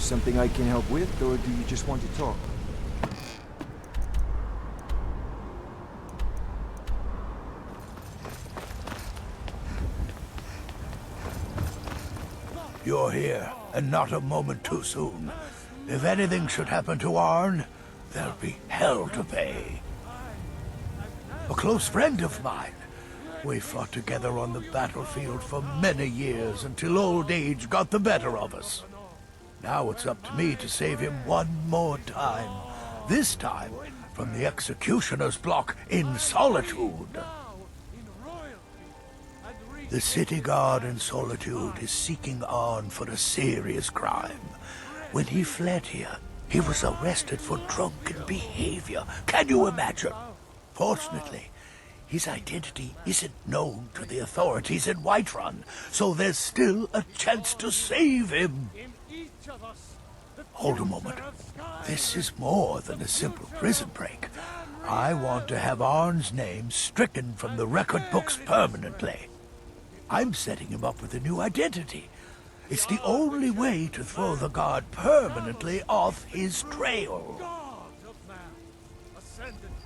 something I can help with, or do you just want to talk? You're here, and not a moment too soon. If anything should happen to Arn, there'll be hell to pay. A close friend of mine. We fought together on the battlefield for many years until old age got the better of us. Now it's up to me to save him one more time. This time from the executioner's block in Solitude. The city guard in Solitude is seeking Arn for a serious crime. When he fled here, he was arrested for drunken behavior. Can you imagine? Fortunately, his identity isn't known to the authorities in Whiterun, so there's still a chance to save him. Hold a moment. This is more than a simple prison break. I want to have Arn's name stricken from the record books permanently. I'm setting him up with a new identity. It's the only way to throw the guard permanently off his trail.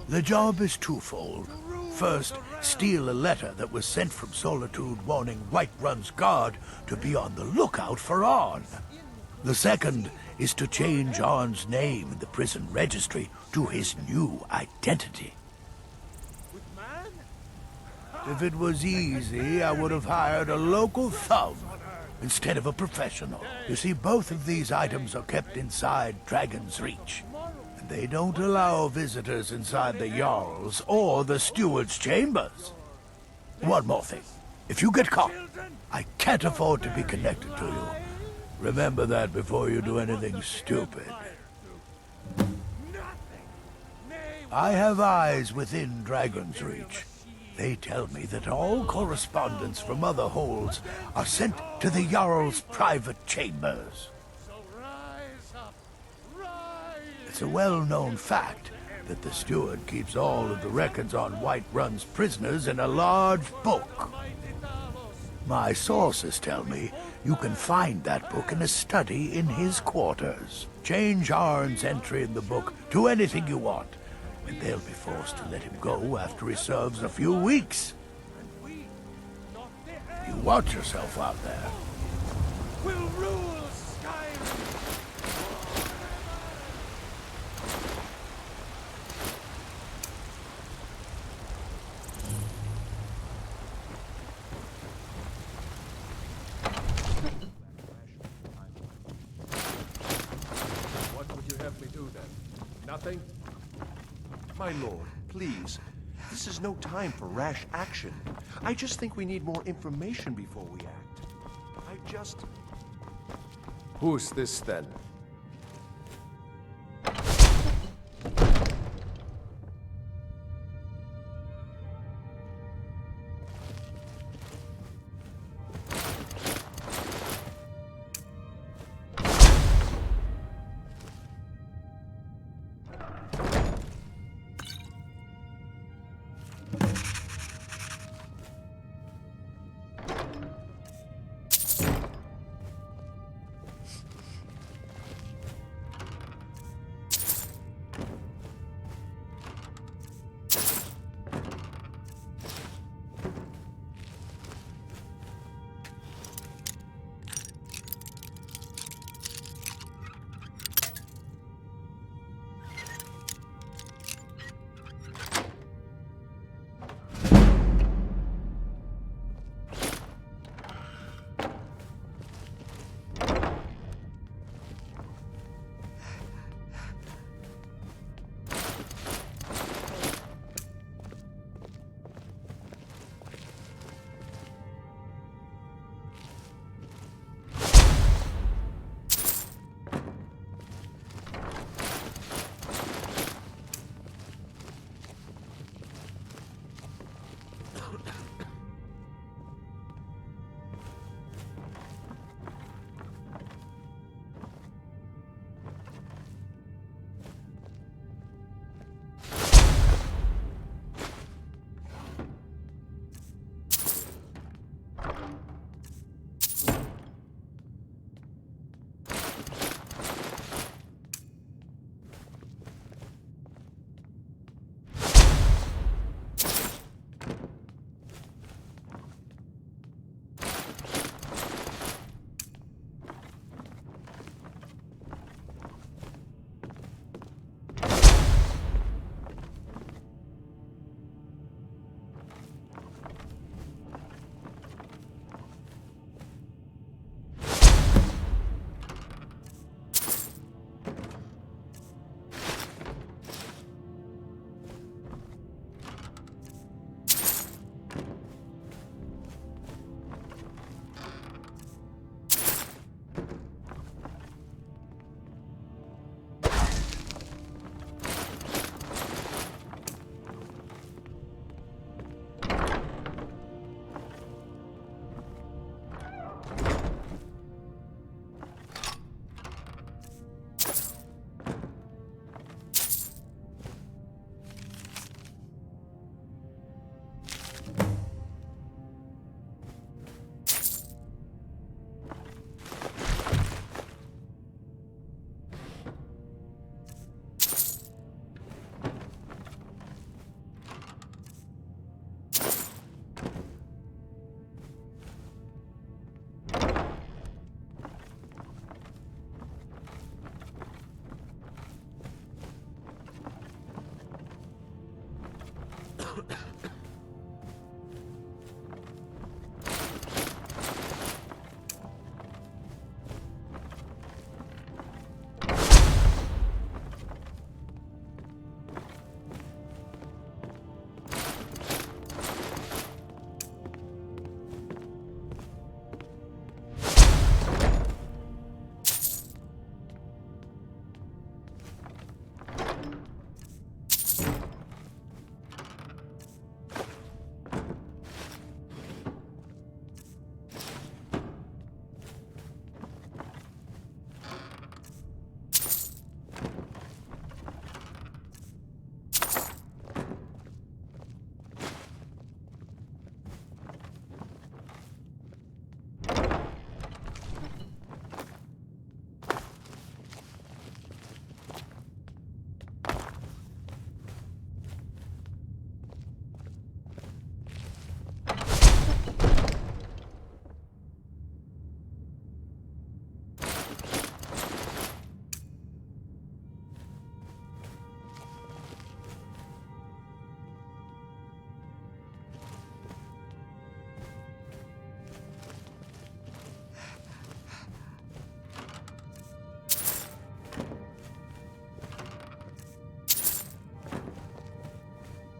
The job is twofold. First, steal a letter that was sent from Solitude warning Whiterun's guard to be on the lookout for Arn. The second is to change Arn's name in the prison registry to his new identity. If it was easy, I would have hired a local thug instead of a professional. You see, both of these items are kept inside Dragonsreach. And they don't allow visitors inside the Jarl's or the Steward's chambers. One more thing. If you get caught, I can't afford to be connected to you. Remember that before you do anything stupid. I have eyes within Dragonsreach. They tell me that all correspondence from other holds are sent to the Jarl's private chambers. It's a well-known fact that the steward keeps all of the records on Whiterun's prisoners in a large book. My sources tell me you can find that book in a study in his quarters. Change Arn's entry in the book to anything you want, and they'll be forced to let him go after he serves a few weeks. You watch yourself out there. We'll rule Skyrim! What would you have me do then? Nothing? My lord, please. This is no time for rash action. I just think we need more information before we act. Who's this then?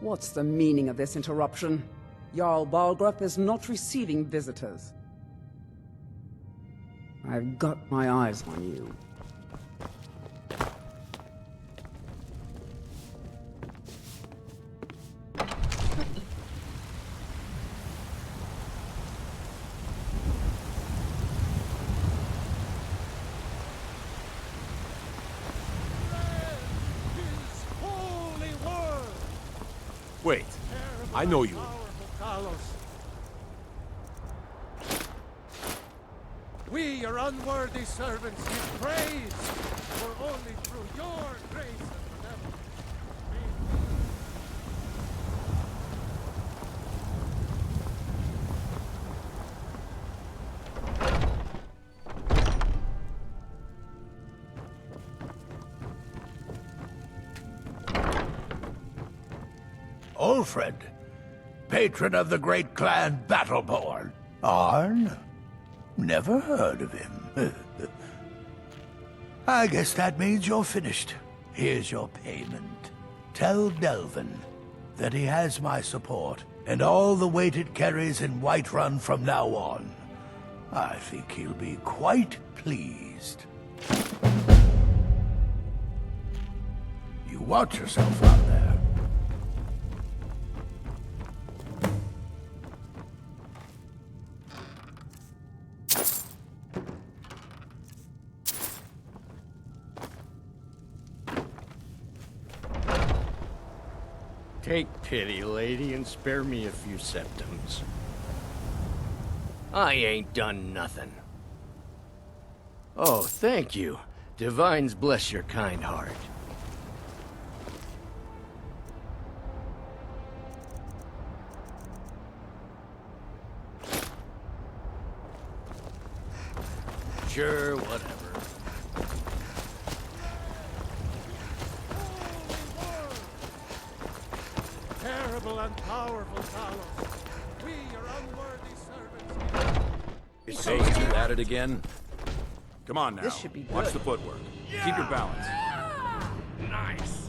What's the meaning of this interruption? Jarl Balgruuf is not receiving visitors. I've got my eyes on you. Wait, I know you. We, your unworthy servants, give praise, for only through your grace and benevolence. Olfrid, patron of the great clan Battleborn. Arn? Never heard of him. I guess that means you're finished. Here's your payment. Tell Delvin that he has my support, and all the weight it carries in Whiterun from now on. I think he'll be quite pleased. You watch yourself out there. Take pity, lady, and spare me a few septims. I ain't done nothing. Oh, thank you. Divines bless your kind heart. Sure, whatever. Terrible and powerful Talos. We, your unworthy servants. Is those two at it again? Come on now. This should be Watch good. the footwork. Keep your balance. Nice.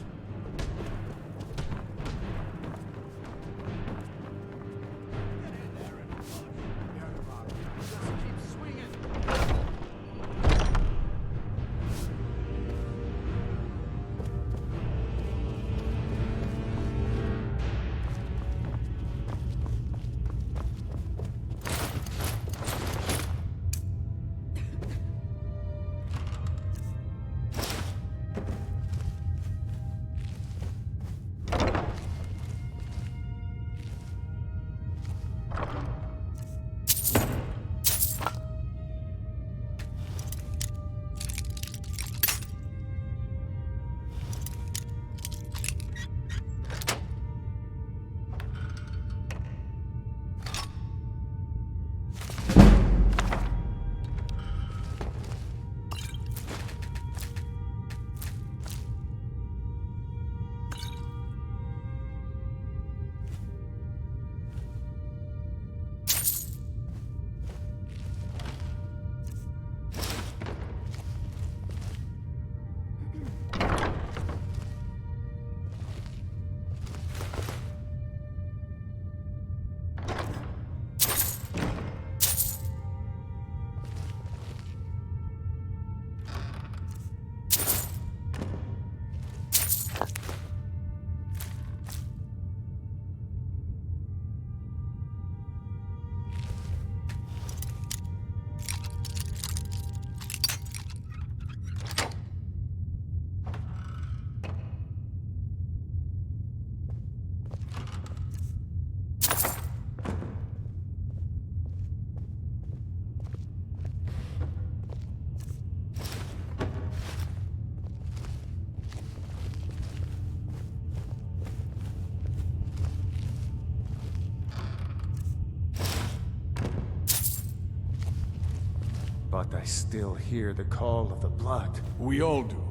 But I still hear the call of the blood. We all do.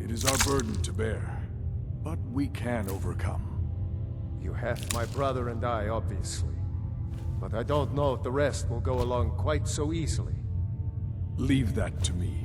It is our burden to bear. But we can overcome. You have my brother and I, obviously. But I don't know if the rest will go along quite so easily. Leave that to me.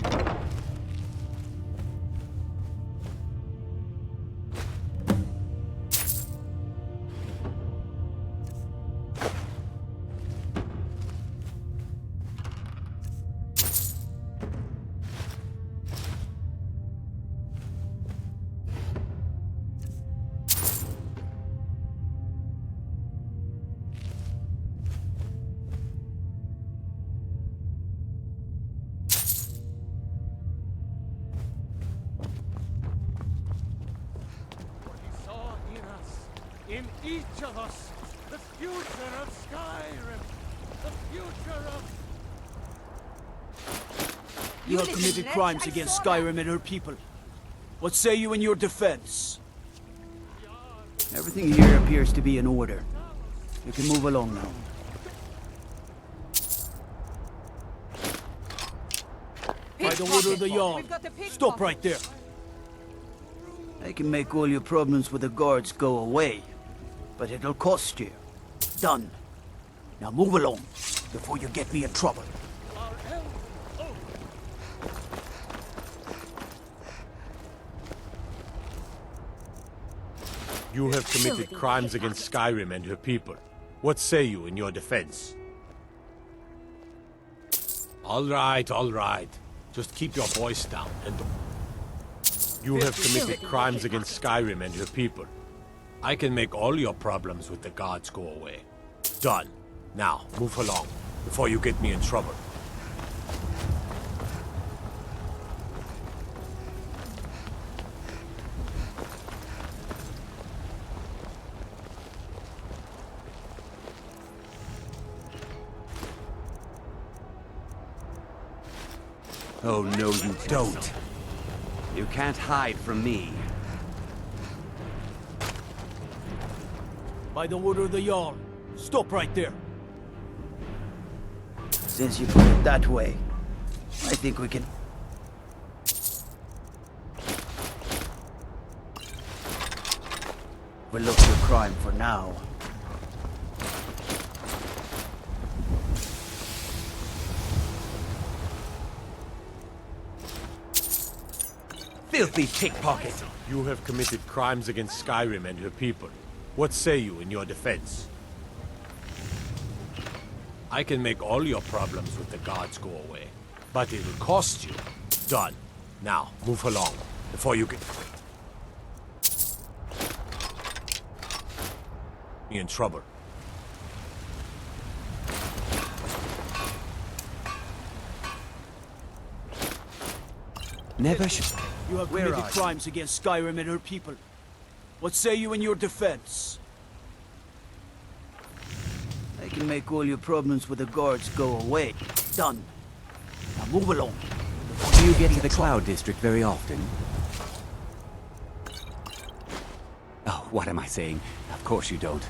in each of us, the future of Skyrim, the future of... You have committed crimes against Skyrim and her people. What say you in your defense? Everything here appears to be in order. You can move along now. By the order of the Jarl, stop right there. I can make all your problems with the guards go away, but it'll cost you. Done. Now move along, before you get me in trouble. You have committed crimes against Skyrim and her people. What say you in your defense? All right, all right. Just keep your voice down and... You have committed crimes against Skyrim and her people. I can make all your problems with the gods go away. Done. Now, move along, before you get me in trouble. Oh, no, you don't. You can't hide from me. By the order of the Jarl, stop right there. Since you put it that way, I think we can... We'll look your crime for now. Filthy pickpocket! You have committed crimes against Skyrim and her people. What say you in your defense? I can make all your problems with the gods go away, but it'll cost you. Done. Now, move along, before you get me in trouble. Never should... You have committed crimes against Skyrim and her people. What say you in your defense? I can make all your problems with the guards go away. Done. Now move along. Do you get to the Cloud District very often? Oh, what am I saying? Of course you don't.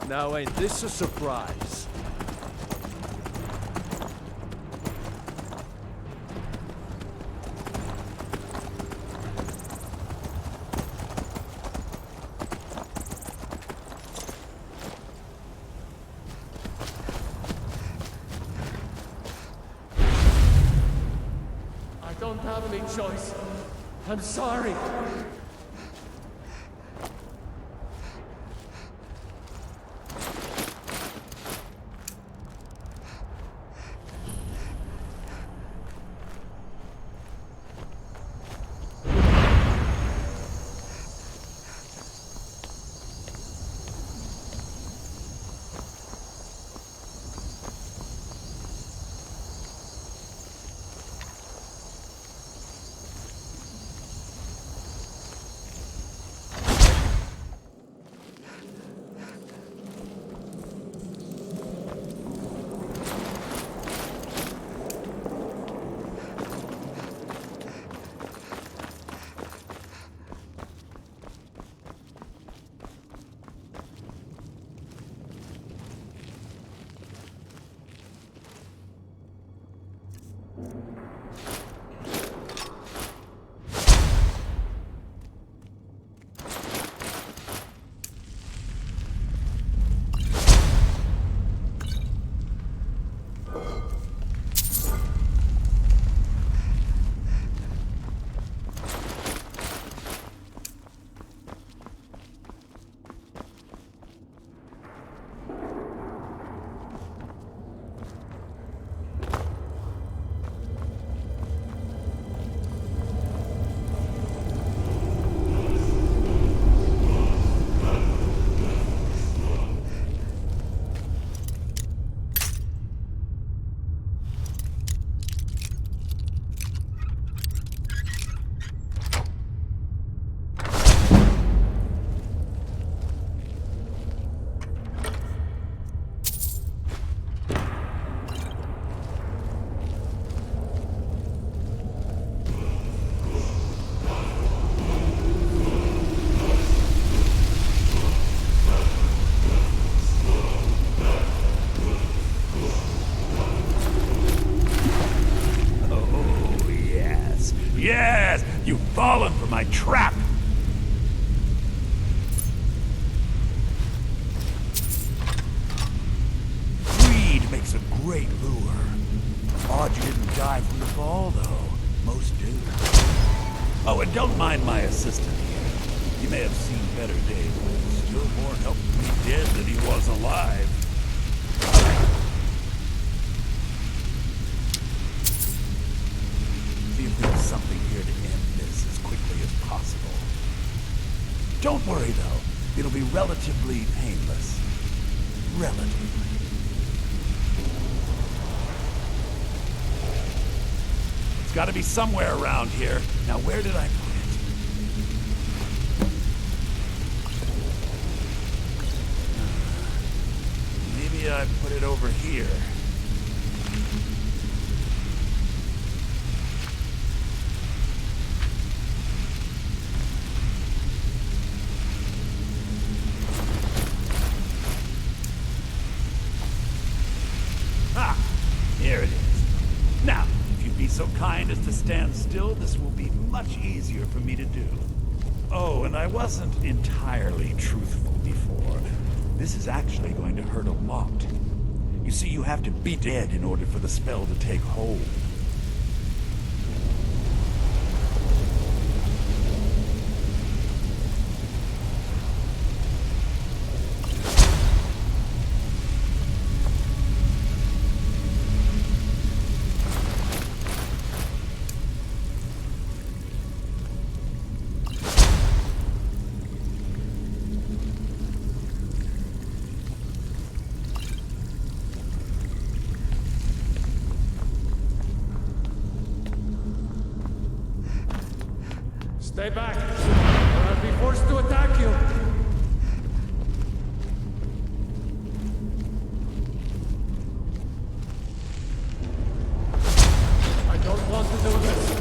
Now ain't this a surprise? I don't have any choice. I'm sorry. Yes! You've fallen for my trap! Greed makes a great lure. Odd you didn't die from the fall, though. Most do. Oh, and don't mind my assistant here. You may have seen better days, but he's still more help to be dead than he was alive. There's something here to end this as quickly as possible. Don't worry, though. It'll be relatively painless. Relatively. It's got to be somewhere around here. Now, where did I put it? Maybe I put it over here. So kind as to stand still, this will be much easier for me to do. Oh, and I wasn't entirely truthful before. This is actually going to hurt a lot. You see, you have to be dead in order for the spell to take hold. Stay back, or I'll be forced to attack you. I don't want to do this.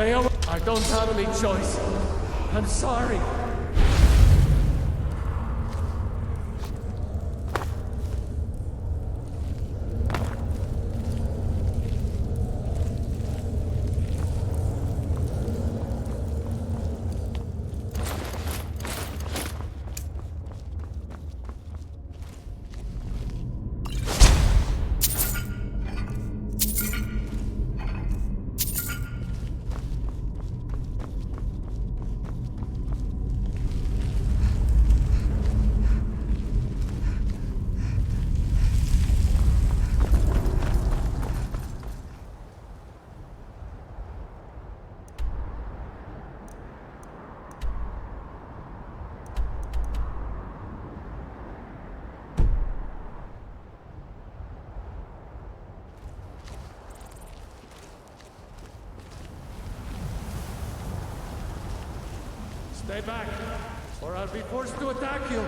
Stay away. I don't have any choice. I'm sorry. Stay back, or I'll be forced to attack you.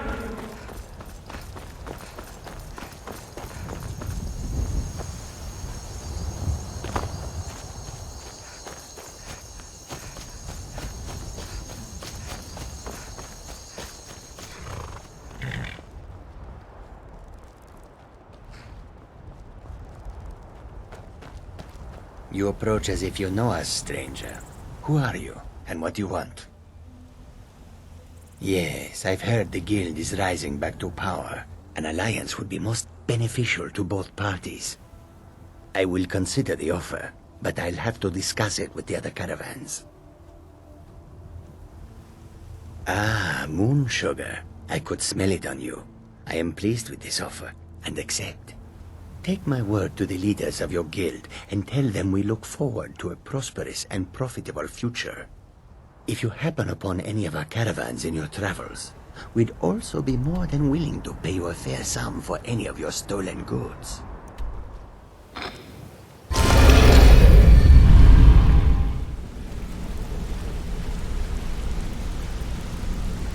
You approach as if you know us, stranger. Who are you, and what do you want? Yes, I've heard the guild is rising back to power. An alliance would be most beneficial to both parties. I will consider the offer, but I'll have to discuss it with the other caravans. Ah, moon sugar. I could smell it on you. I am pleased with this offer, and accept. Take my word to the leaders of your guild, and tell them we look forward to a prosperous and profitable future. If you happen upon any of our caravans in your travels, we'd also be more than willing to pay you a fair sum for any of your stolen goods.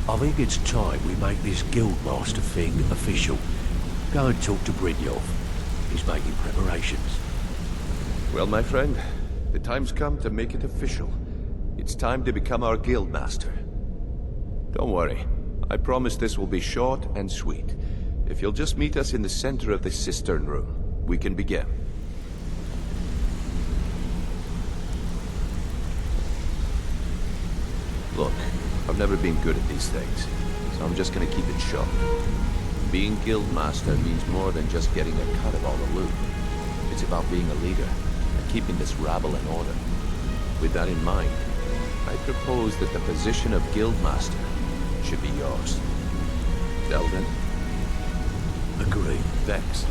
I think it's time we make this guildmaster thing official. Go and talk to Brynjolf. He's making preparations. Well, my friend, the time's come to make it official. It's time to become our guildmaster. Don't worry. I promise this will be short and sweet. If you'll just meet us in the center of the cistern room, we can begin. Look, I've never been good at these things, so I'm just gonna keep it short. Being guildmaster means more than just getting a cut of all the loot. It's about being a leader and keeping this rabble in order. With that in mind, I propose that the position of guildmaster should be yours. Delvin? Agreed. Vex?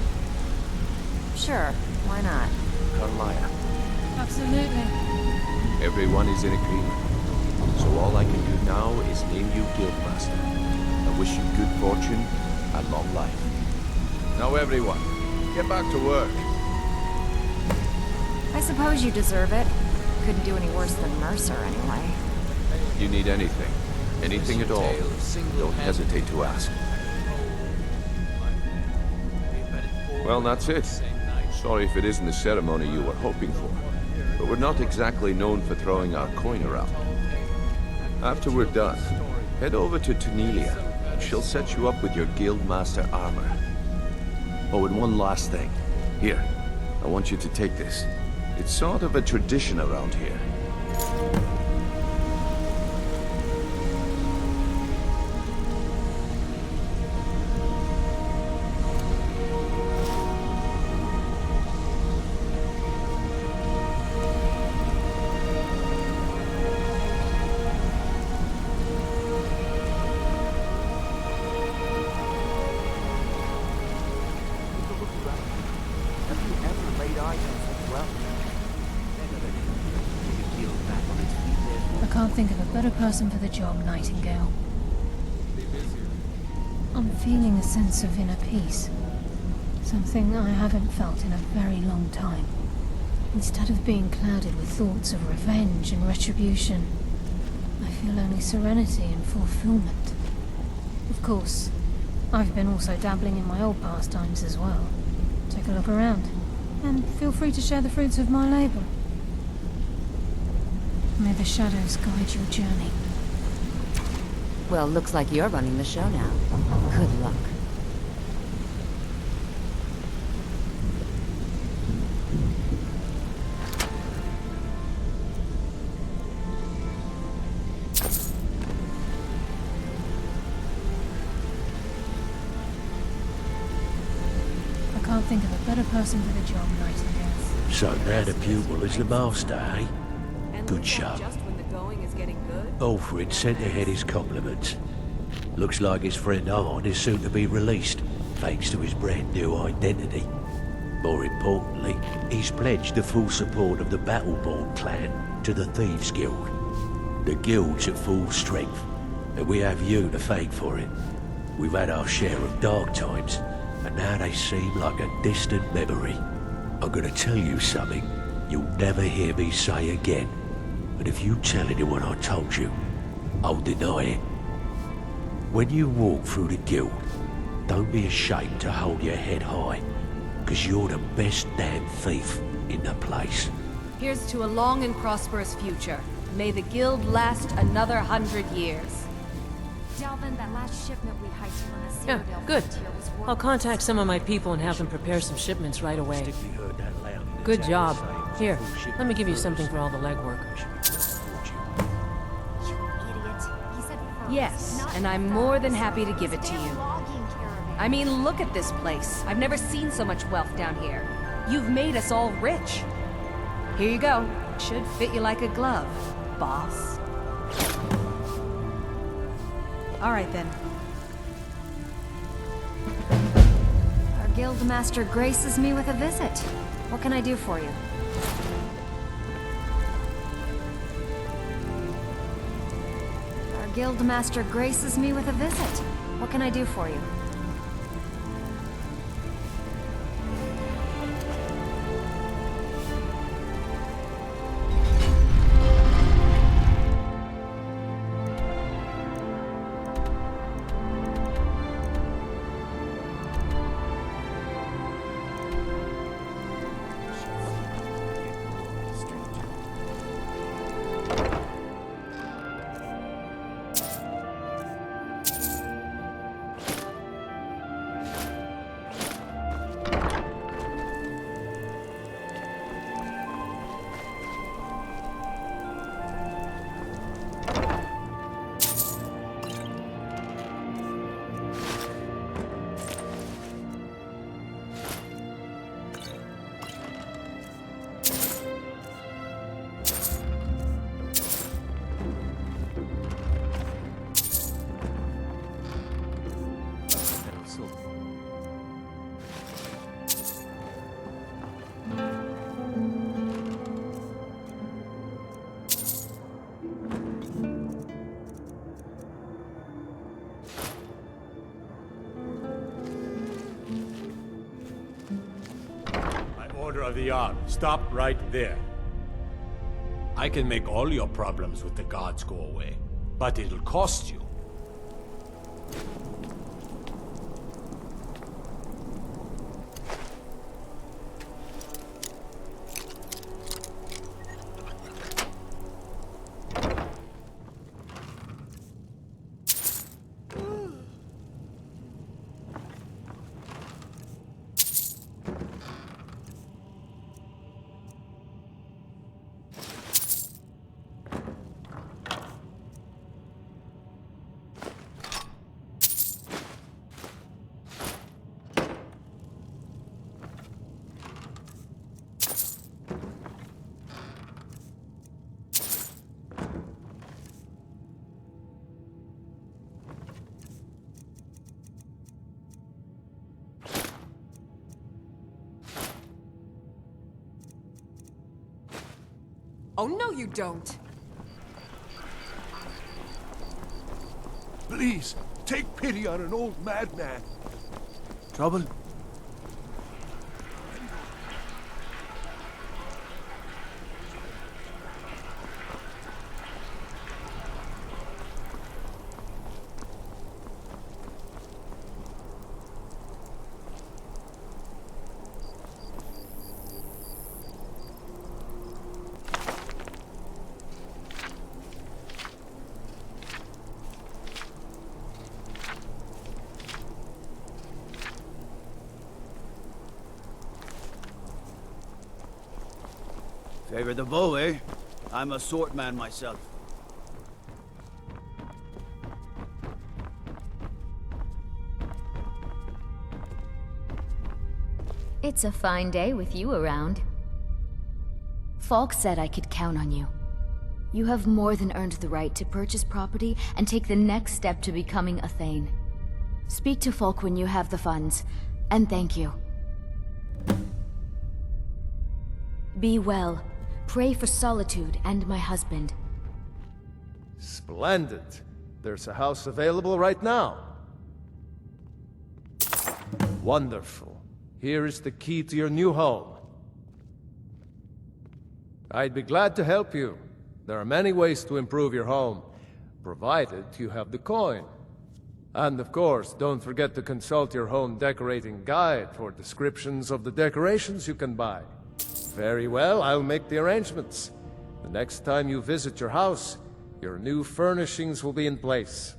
Sure, why not? Carlia? Absolutely. Everyone is in agreement. So all I can do now is name you guildmaster. I wish you good fortune and long life. Now everyone, get back to work. I suppose you deserve it. Couldn't do any worse than Mercer, anyway. You need anything. Anything at all. Don't hesitate to ask. Well, that's it. Sorry if it isn't the ceremony you were hoping for. But we're not exactly known for throwing our coin around. After we're done, head over to Tunelia. She'll set you up with your guildmaster armor. Oh, and one last thing. Here, I want you to take this. It's sort of a tradition around here. Think of a better person for the job, Nightingale. I'm feeling a sense of inner peace. Something I haven't felt in a very long time. Instead of being clouded with thoughts of revenge and retribution, I feel only serenity and fulfillment. Of course, I've been also dabbling in my old pastimes as well. Take a look around, and feel free to share the fruits of my labor. May the shadows guide your journey. Well, looks like you're running the show now. Good luck. I can't think of a better person for the job, Nightingale. So now the pupil is the master, eh? Good show. Olfrid sent ahead his compliments. Looks like his friend Arn is soon to be released, thanks to his brand new identity. More importantly, he's pledged the full support of the Battleborn clan to the Thieves Guild. The guild's at full strength, and we have you to thank for it. We've had our share of dark times, and now they seem like a distant memory. I'm gonna tell you something you'll never hear me say again. But if you tell anyone I told you, I'll deny it. When you walk through the guild, don't be ashamed to hold your head high, because you're the best damn thief in the place. Here's to a long and prosperous future. May the guild last another 100 years. Delvin, that last shipment we heisted on the Yeah, Citadel good. frontier was worth I'll contact some of my people and have them prepare some shipments right away. Good job. Here, let me give you something for all the legwork. Yes, and I'm more than happy to give it to you. I mean, look at this place. I've never seen so much wealth down here. You've made us all rich. Here you go. Should fit you like a glove, boss. All right, then. Our guild master graces me with a visit. What can I do for you? Our guild master graces me with a visit. What can I do for you? Order of the Arm. Stop right there. I can make all your problems with the gods go away, but it'll cost you. Oh, no you don't! Please, take pity on an old madman. Trouble? Favor the bow, eh? I'm a swordman myself. It's a fine day with you around. Falk said I could count on you. You have more than earned the right to purchase property and take the next step to becoming a Thane. Speak to Falk when you have the funds, and thank you. Be well. Pray for Solitude and my husband. Splendid. There's a house available right now. Wonderful. Here is the key to your new home. I'd be glad to help you. There are many ways to improve your home, provided you have the coin. And of course, don't forget to consult your home decorating guide for descriptions of the decorations you can buy. Very well, I'll make the arrangements. The next time you visit your house, your new furnishings will be in place.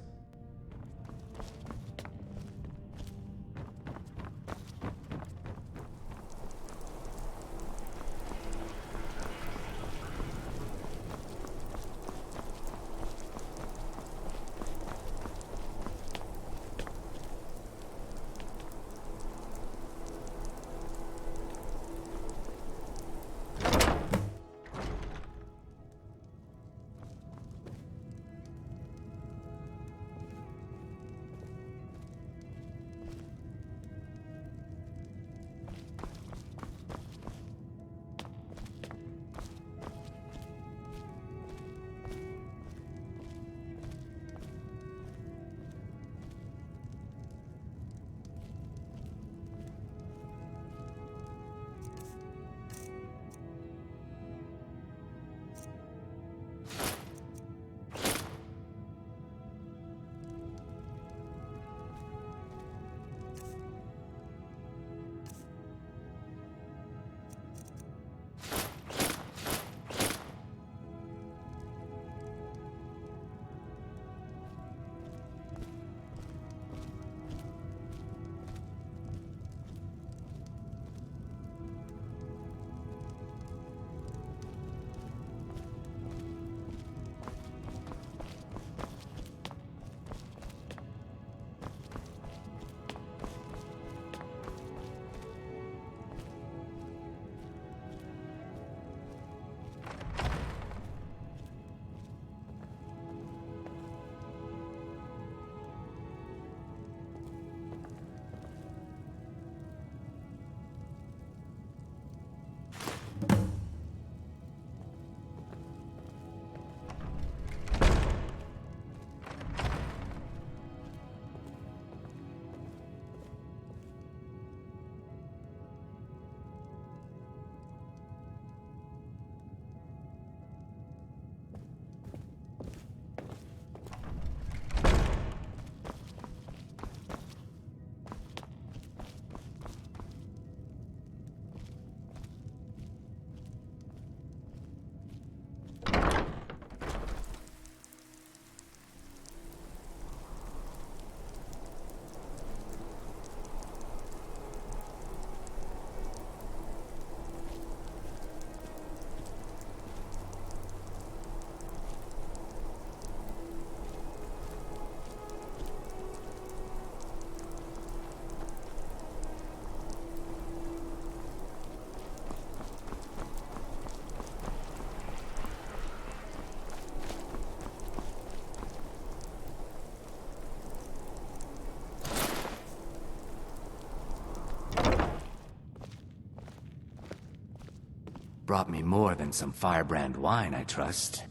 Brought me more than some firebrand wine, I trust.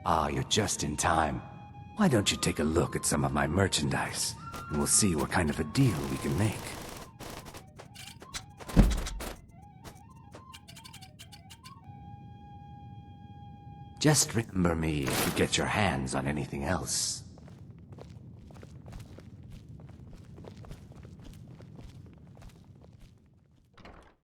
Ah, you're just in time. Why don't you take a look at some of my merchandise, and we'll see what kind of a deal we can make. Just remember me if you get your hands on anything else.